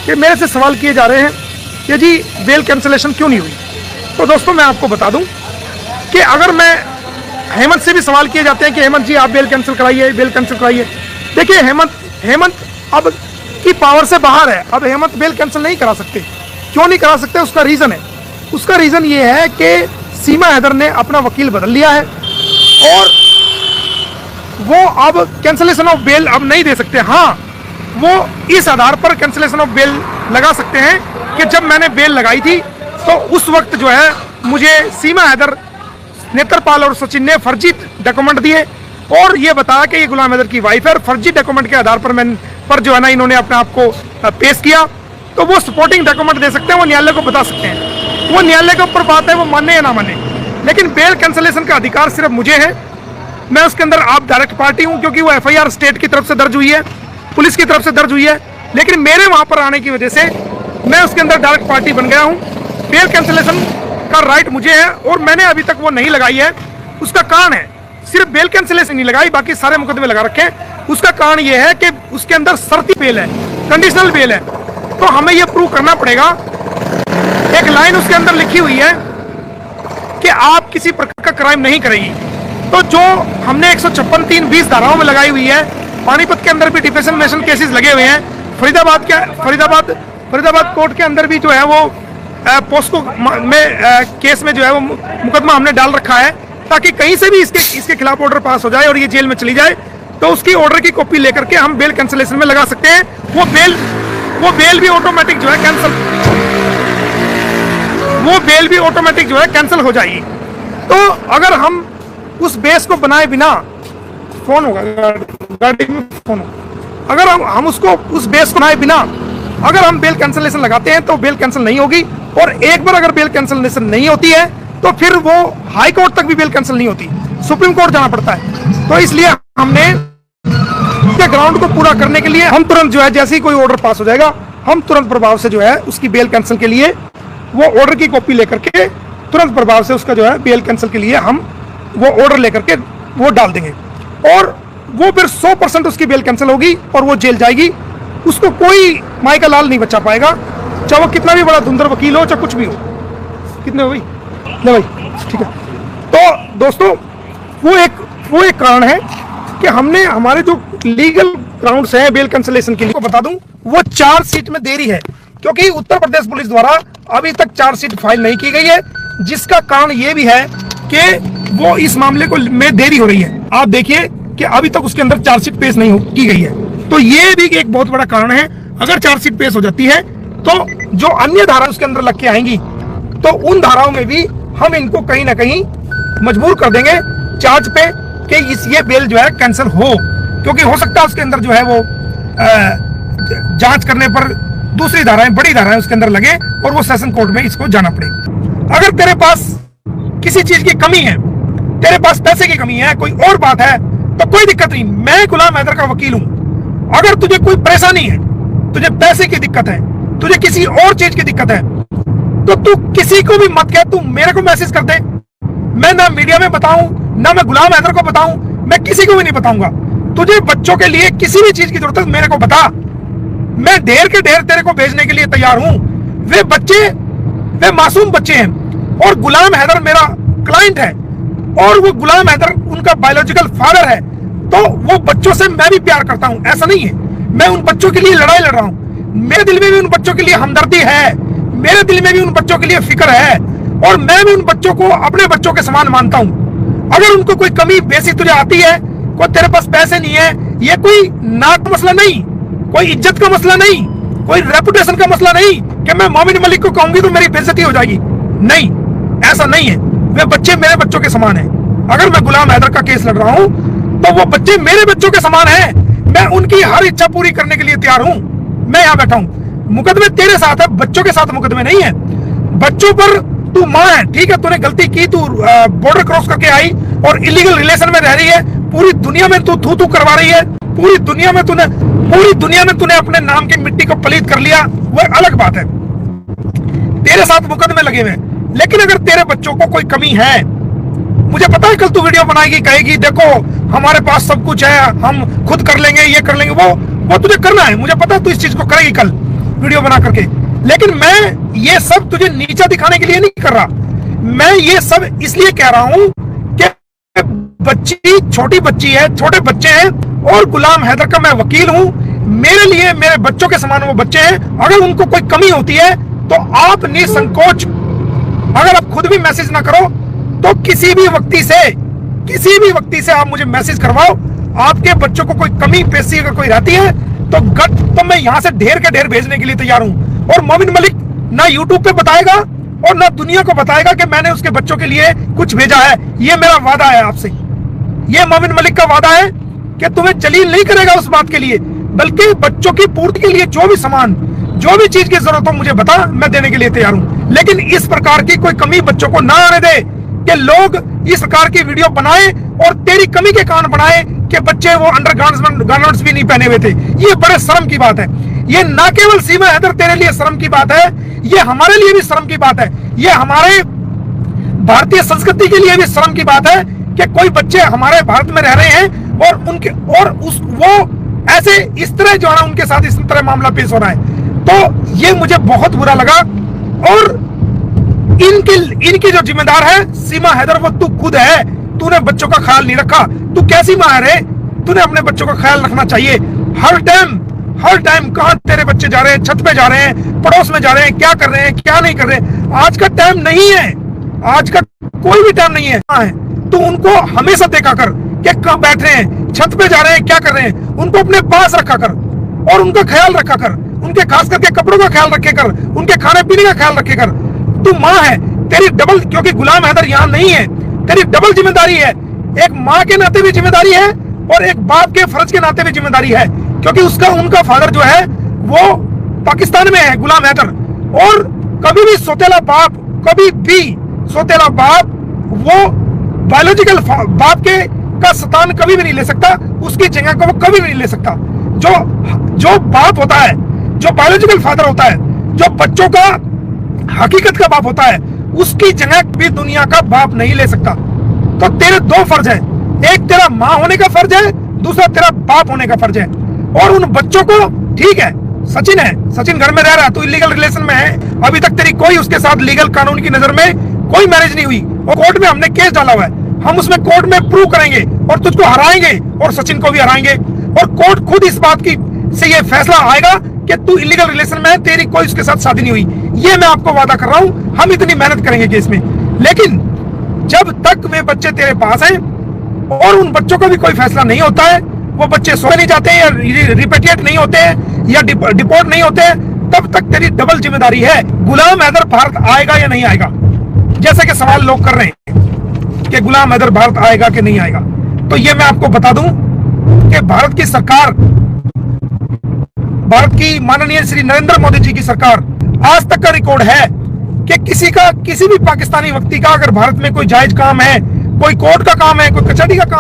कि मेरे से सवाल किए जा रहे हैं कि जी बेल कैंसिलेशन क्यों नहीं हुई। तो दोस्तों मैं आपको बता दूं कि अगर मैं हेमंत से भी सवाल किए जाते हैं कि हेमंत जी आप बेल कैंसिल कराइए, बेल कैंसिल कराइए। देखिए हेमंत अब की पावर से बाहर है। अब हेमंत बेल कैंसिल नहीं करा सकते। क्यों नहीं करा सकते? उसका रीज़न है। उसका रीज़न ये है कि सीमा हैदर ने अपना वकील बदल लिया है और वो अब कैंसिलेशन ऑफ बेल अब नहीं दे सकते। हाँ, वो इस आधार पर कैंसिलेशन ऑफ बेल लगा सकते हैं कि जब मैंने बेल लगाई थी तो उस वक्त जो है मुझे सीमा हैदर, नेत्रपाल और सचिन ने फर्जी डॉक्यूमेंट दिए और ये बताया कि ये गुलाम हैदर की वाइफ है और फर्जी डॉक्यूमेंट के आधार पर जो है ना इन्होंने अपने आप को पेश किया। तो वो सपोर्टिंग डॉक्यूमेंट दे सकते हैं, वो न्यायालय को बता सकते हैं। वो न्यायालय के ऊपर बात है, वो माने या ना माने। लेकिन बेल कैंसिलेशन का अधिकार सिर्फ मुझे है। मैं उसके अंदर आप डायरेक्ट पार्टी हूँ क्योंकि वो FIR स्टेट की तरफ से दर्ज हुई है, पुलिस की तरफ से दर्ज हुई है। लेकिन मेरे वहाँ पर आने की वजह से मैं उसके अंदर डायरेक्ट पार्टी बन गया हूँ। बेल कैंसिलेशन का राइट मुझे है और मैंने अभी तक वो नहीं लगाई है। उसका कारण है सिर्फ बेल कैंसिलेशन नहीं लगाई, बाकी सारे मुकदमे लगा रखे हैं। उसका कारण ये है कि उसके अंदर शर्ती बेल है, कंडीशनल बेल है। तो हमें ये प्रूव करना पड़ेगा। एक लाइन उसके अंदर लिखी हुई है कि आप किसी प्रकार का क्राइम नहीं करेगी। तो जो हमने 156(3)(20) धाराओं में लगाई हुई है, पानीपत के अंदर भी डिफेमेशन केसेस लगे हुए हैं, फरीदाबाद कोर्ट के अंदर भी जो है वो पोस्को में केस में जो है वो मुकदमा हमने डाल रखा है ताकि कहीं से भी इसके खिलाफ ऑर्डर पास हो जाए और ये जेल में चली जाए तो उसकी ऑर्डर की कॉपी लेकर के हम बेल कैंसिलेशन में लगा सकते हैं। वो बेल भी ऑटोमेटिक जो है कैंसिल हो जाएगी। तो अगर हम उस बेस को बनाए बिना फोन होगा गाड़ी में फोन होगा, अगर हम उसको उस बेस को बनाए बिना अगर हम बेल कैंसिलेशन लगाते हैं तो बेल कैंसिल नहीं होगी। और एक बार अगर बेल कैंसिलेशन नहीं होती है तो फिर वो हाई कोर्ट तक भी बेल कैंसिल नहीं होती, सुप्रीम कोर्ट जाना पड़ता है। तो इसलिए हमने ग्राउंड को पूरा करने के लिए हम तुरंत जो है जैसे ही कोई ऑर्डर पास हो जाएगा हम तुरंत प्रभाव से जो है उसकी बेल कैंसिल के लिए वो ऑर्डर की कॉपी लेकर के तुरंत प्रभाव से उसका जो है बेल कैंसिल के लिए हम वो ऑर्डर लेकर के वो डाल देंगे और वो फिर 100% उसकी बेल कैंसिल होगी और वो जेल जाएगी। उसको कोई माई का लाल नहीं बचा पाएगा, चाहे वो कितना भी बड़ा धुंधर वकील हो, चाहे कुछ भी हो। कितने हो भाई? ले भाई, ठीक है। तो दोस्तों वो एक कारण है कि हमने हमारे जो लीगल ग्राउंड्स हैं बेल कैंसिलेशन के लिए, को बता दूं वो चार्जशीट में देरी है क्योंकि उत्तर प्रदेश पुलिस द्वारा अभी तक चार्जशीट फाइल नहीं की गई है, जिसका कारण ये भी है कि वो इस मामले को में देरी हो रही है। आप देखिए कि अभी तक उसके अंदर चार्जशीट पेश नहीं की गई है। तो ये भी एक बहुत बड़ा कारण है। अगर चार्जशीट पेश हो जाती है तो जो अन्य धारा उसके अंदर लग के आएंगी तो उन धाराओं में भी हम इनको कहीं ना कहीं मजबूर कर देंगे चार्ज पे कि ये बेल जो है कैंसिल हो, क्योंकि हो सकता है उसके अंदर जो है वो जांच करने पर दूसरी धाराएं, बड़ी धाराएं उसके अंदर लगे और वो सेशन कोर्ट में इसको जाना पड़े। अगर तेरे पास किसी चीज की कमी है, तेरे पास पैसे की कमी है, कोई और बात है, तो कोई दिक्कत नहीं। मैं गुलाम हैदर का वकील हूं। अगर तुझे कोई परेशानी है, तुझे पैसे की दिक्कत है, तुझे किसी और चीज की दिक्कत है, तो तू किसी को भी मत कह, तू मेरे को मैसेज कर दे। मैं ना मीडिया में बताऊं, ना मैं गुलाम हैदर को बताऊं, मैं किसी को भी नहीं बताऊंगा। तुझे बच्चों के लिए किसी भी चीज की जरूरत है मेरे को बता, मैं ढेर के ढेर तेरे को भेजने के लिए तैयार हूं। वे बच्चे, वे मासूम बच्चे हैं और गुलाम हैदर मेरा क्लाइंट है और वो गुलाम हैदर उनका बायोलॉजिकल फादर है। तो वो बच्चों से मैं भी प्यार करता हूं, ऐसा नहीं है। मैं उन बच्चों के लिए लड़ाई लड़ रहा हूं। मेरे दिल में भी उन बच्चों के लिए हमदर्दी है, मेरे दिल में भी उन बच्चों के लिए फिक्र है और मैं भी उन बच्चों को अपने बच्चों के समान मानता हूं। अगर उनको कोई कमी बेसी तुझे आती है, कोई तेरे पास पैसे नहीं है, ये कोई नाक का मसला नहीं, कोई इज्जत का मसला नहीं, कोई रेपुटेशन का मसला नहीं कि मैं मोमिन मलिक को कहूंगी तो मेरी बेइज्जती हो जाएगी। नहीं, ऐसा नहीं है। वे बच्चे मेरे बच्चों के समान हैं। अगर मैं गुलाम हैदर का केस लड़ रहा हूं तो वो बच्चे मेरे बच्चों के समान हैं। मैं उनकी हर इच्छा पूरी करने के लिए तैयार हूं। मैं यहाँ बैठा हूं। मुकदमे तेरे साथ है, बच्चों के साथ मुकदमे नहीं है। बच्चों पर तू माँ है, ठीक है, तूने गलती की, तू बॉर्डर क्रॉस करके आई और इलीगल रिलेशन में रह रही है, पूरी दुनिया में तू थू करवा रही है, पूरी दुनिया में तूने अपने नाम की मिट्टी को पलीत कर लिया, वो अलग बात है। तेरे साथ मुकदमे लगे हुए हैं। लेकिन अगर तेरे बच्चों को कोई कमी है, मुझे पता है कल तू वीडियो बनाएगी, कहेगी देखो हमारे पास सब कुछ है, हम खुद कर लेंगे, ये कर लेंगे, वो तुझे करना है, मुझे पता है तू इस चीज को करेगी कल। वीडियो बना करके। लेकिन मैं ये सब तुझे नीचा दिखाने के लिए नहीं कर रहा, मैं ये सब इसलिए कह रहा हूं कि बच्ची छोटी बच्ची है, छोटे बच्चे हैं, और गुलाम हैदर का मैं वकील हूं। मेरे लिए मेरे बच्चों के समान वो बच्चे हैं। अगर उनको कोई कमी होती है तो आप निसंकोच, अगर आप खुद भी मैसेज ना करो तो किसी भी व्यक्ति से आप मुझे मैसेज करवाओ। आपके बच्चों को कोई कमी पेशी अगर कोई रहती है तो मैं यहां से ढेर के ढेर भेजने के लिए तैयार हूं। और मोमिन मलिक ना यूट्यूब पे बताएगा और ना दुनिया को बताएगा कि मैंने उसके बच्चों के लिए कुछ भेजा है। ये मेरा वादा है आपसे, ये मोमिन मलिक का वादा है कि तुम्हें जलील नहीं करेगा उस बात के लिए, बल्कि बच्चों की पूर्ति के लिए जो भी सामान, जो भी चीज की जरूरत हो मुझे बता, मैं देने के लिए तैयार हूं। लेकिन इस प्रकार की कोई कमी बच्चों को ना आने दे कि लोग इस प्रकार की वीडियो बनाए और तेरी कमी के कारण बनाए कि बच्चे वो अंडरगारमेंट्स भी नहीं पहने हुए थे। ये बड़े शर्म की बात है। ये ना केवल सीमा हैदर तेरे लिए शर्म की बात है, ये हमारे लिए भी शर्म की बात है। ये हमारे भारतीय संस्कृति के लिए भी शर्म की बात है कि कोई बच्चे हमारे भारत में रह रहे हैं और वो ऐसे इस तरह जो है उनके साथ इस तरह मामला पेश हो रहा है। तो ये मुझे बहुत बुरा लगा। और इनकी जो जिम्मेदार है सीमा हैदर, वो तू खुद है। तूने बच्चों का ख्याल नहीं रखा। तू कैसी मां है रे? तूने अपने बच्चों का ख्याल रखना चाहिए। हर टाइम कहां तेरे बच्चे जा रहे हैं, छत पे जा रहे हैं, पड़ोस में जा रहे हैं, क्या कर रहे हैं, क्या नहीं कर रहे हैं। आज का टाइम नहीं है, आज का कोई भी टाइम नहीं है। तू उनको हमेशा देखा कर कि कहां बैठ रहे हैं, छत पे जा रहे हैं, क्या कर रहे हैं। उनको अपने पास रखा कर और उनका ख्याल रखा कर। उनके खास करके कपड़ों का ख्याल रखे कर, उनके खाने पीने का ख्याल रखे कर। तू मां है, तेरी डबल, क्योंकि गुलाम हैदर यहां नहीं है, तेरी डबल जिम्मेदारी है। एक मां के नाते भी जिम्मेदारी है और एक बाप के फर्ज के नाते भी जिम्मेदारी है, क्योंकि उनका फादर जो है वो पाकिस्तान में है, गुलाम हैदर। और कभी भी सोतेला बाप वो बायोलॉजिकल बाप के का सतान कभी भी नहीं ले सकता, उसकी जगह को वो कभी भी नहीं ले सकता। जो बाप होता है, जो बायोलॉजिकल फादर होता है, जो बच्चों का हकीकत का बाप होता है, उसकी जगह भी दुनिया का बाप नहीं ले सकता। तो तेरे दो फर्ज है, एक तेरा मां होने का फर्ज है, दूसरा तेरा बाप होने का फर्ज है। और उन बच्चों को, ठीक है सचिन घर में रह रहा है, तू इलीगल रिलेशन में है, अभी तक तेरी कोई उसके साथ लीगल कानून की नजर में कोई मैरिज नहीं हुई, और कोर्ट में हमने केस डाला हुआ है। हम उसमें कोर्ट में प्रूव करेंगे और तुझको हराएंगे और सचिन को भी हराएंगे। और कोर्ट खुद इस बात की से ये फैसला आएगा कि तू इलीगल रिलेशन में है, तेरी कोई उसके साथ शादी नहीं हुई। ये मैं आपको वादा कर रहा हूं, हम इतनी मेहनत करेंगे केस में। लेकिन जब तक वे बच्चे तेरे पास हैं और उन बच्चों का भी कोई फैसला नहीं होता है, वो बच्चे सोए नहीं जाते हैं या रिपेट्रिएट नहीं होते हैं या डिपोर्ट नहीं होते हैं, तब तक तेरी डबल जिम्मेदारी है। गुलाम हैदर भारत आएगा या नहीं आएगा, जैसे कि सवाल लोग कर रहे हैं कि गुलाम हैदर भारत आएगा कि नहीं आएगा, तो ये मैं आपको बता दूं कि भारत की सरकार, भारत की माननीय श्री नरेंद्र मोदी जी की सरकार, आज तक का रिकॉर्ड है कि किसी भी पाकिस्तानी व्यक्ति का अगर भारत में कोई जायज काम है, कोई कोर्ट का काम है, कोई कचहरी का काम